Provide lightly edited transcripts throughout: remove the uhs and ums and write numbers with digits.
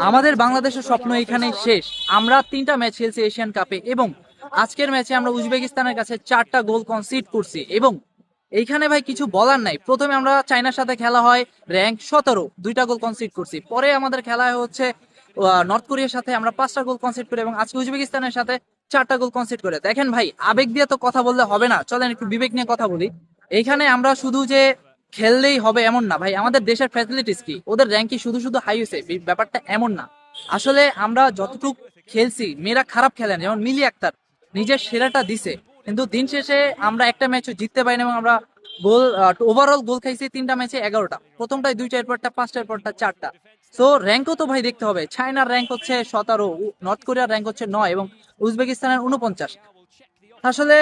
আমাদের বাংলাদেশের স্বপ্ন এখানে শেষ। আমরা 3টা ম্যাচ খেলছি এশিয়ান কাপে এবং আজকের ম্যাচে আমরা উজবেকিস্তানের কাছে 4টা গোল কনসিড করছি এবং এইখানে ভাই কিছু বলার নাই। প্রথমে আমরা চায়নার সাথে খেলা হয়, র্যাঙ্ক 17, 2টা গোল কনসিড করছি। পরে আমাদের খেলা হচ্ছে নর্থ কোরিয়ার সাথে, আমরা 5টা গোল কনসিড করি এবং আজকে উজবেকিস্তানের সাথে 4টা গোল কনসিড করে। দেখেন ভাই, আবেগ দিয়ে তো কথা বললে হবে না, চলেন একটু বিবেক নিয়ে কথা বলি। এইখানে আমরা শুধু যে খেললেই হবে এমন না ভাই, আমাদের দেশের ফ্যাসিলিটিস কি, ওদের র্যাঙ্ক কি শুধু শুধু হাই হয়েছে, ব্যাপারটা এমন না। আসলে আমরা যতটুকু খেলছি, মেয়েরা খারাপ খেলেন, যেমন মিলি আক্তার নিজের সেরাটা দিছে, কিন্তু দিন শেষে আমরা একটা ম্যাচও জিততে পারিনি এবং আমরা গোল ওভারঅল গোল খাইছি 3টা ম্যাচে 11টা, প্রথমটায় 2টা, এরপরটা 5টা, এরপরটা 4টা। তো র্যাঙ্কও তো ভাই দেখতে হবে, চায়নার র্যাঙ্ক হচ্ছে 17, নর্থ কোরিয়ার র্যাঙ্ক হচ্ছে 9 এবং উজবেকিস্তানের 49। আসলে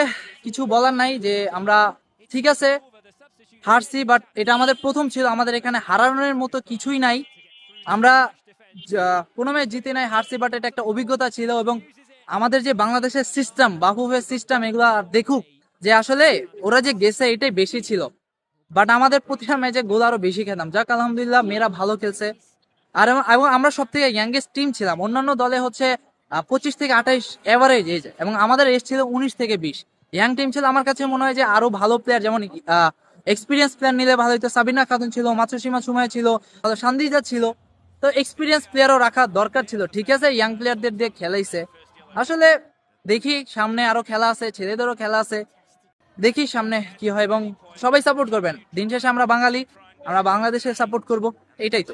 কিছু বলার নাই যে আমরা, ঠিক আছে, হারছি, বাট এটা আমাদের প্রথম ছিল, আমাদের এখানে হারানোর মতো কিছুই নাই। আমরা কোনো ম্যাচ জিতে নাই, হারছি, বাট এটা একটা অভিজ্ঞতা ছিল এবং আমাদের যে বাংলাদেশের সিস্টেম, বাফুফের সিস্টেম, এগুলা দেখুক যে আসলে ওরা যে গেছে এটাই বেশি ছিল। বাট আমাদের প্রতিটা ম্যাচে গোল আরো বেশি খেতাম, যাক আলহামদুলিল্লাহ মেয়েরা ভালো খেলছে। আর এবং আমরা সব থেকে ইয়াংগেস্ট টিম ছিলাম, অন্যান্য দলে হচ্ছে 25 থেকে 28 এভারেজ এজ এবং আমাদের এজ ছিল 19 থেকে 20। ইয়াং টিম ছিল, আমার কাছে মনে হয় যে আরো ভালো প্লেয়ার, যেমন এক্সপিরিয়েন্স প্লেয়ার নিলে ভালো হতো। সাবিনা খাতুন ছিল, মাতসুসীমা সুমায় ছিল, সান্দিজা ছিল। তো এক্সপিরিয়েন্স প্লেয়ারও রাখা দরকার ছিল। ঠিক আছে, ইয়াং প্লেয়ারদের দিয়ে খেলাইছে। আসলে দেখি সামনে আরো খেলা আছে, ছেলেদেরও খেলা আছে, দেখি সামনে কি হয় এবং সবাই সাপোর্ট করবেন। দিন শেষে আমরা বাঙালি, আমরা বাংলাদেশে সাপোর্ট করব, এটাই তো।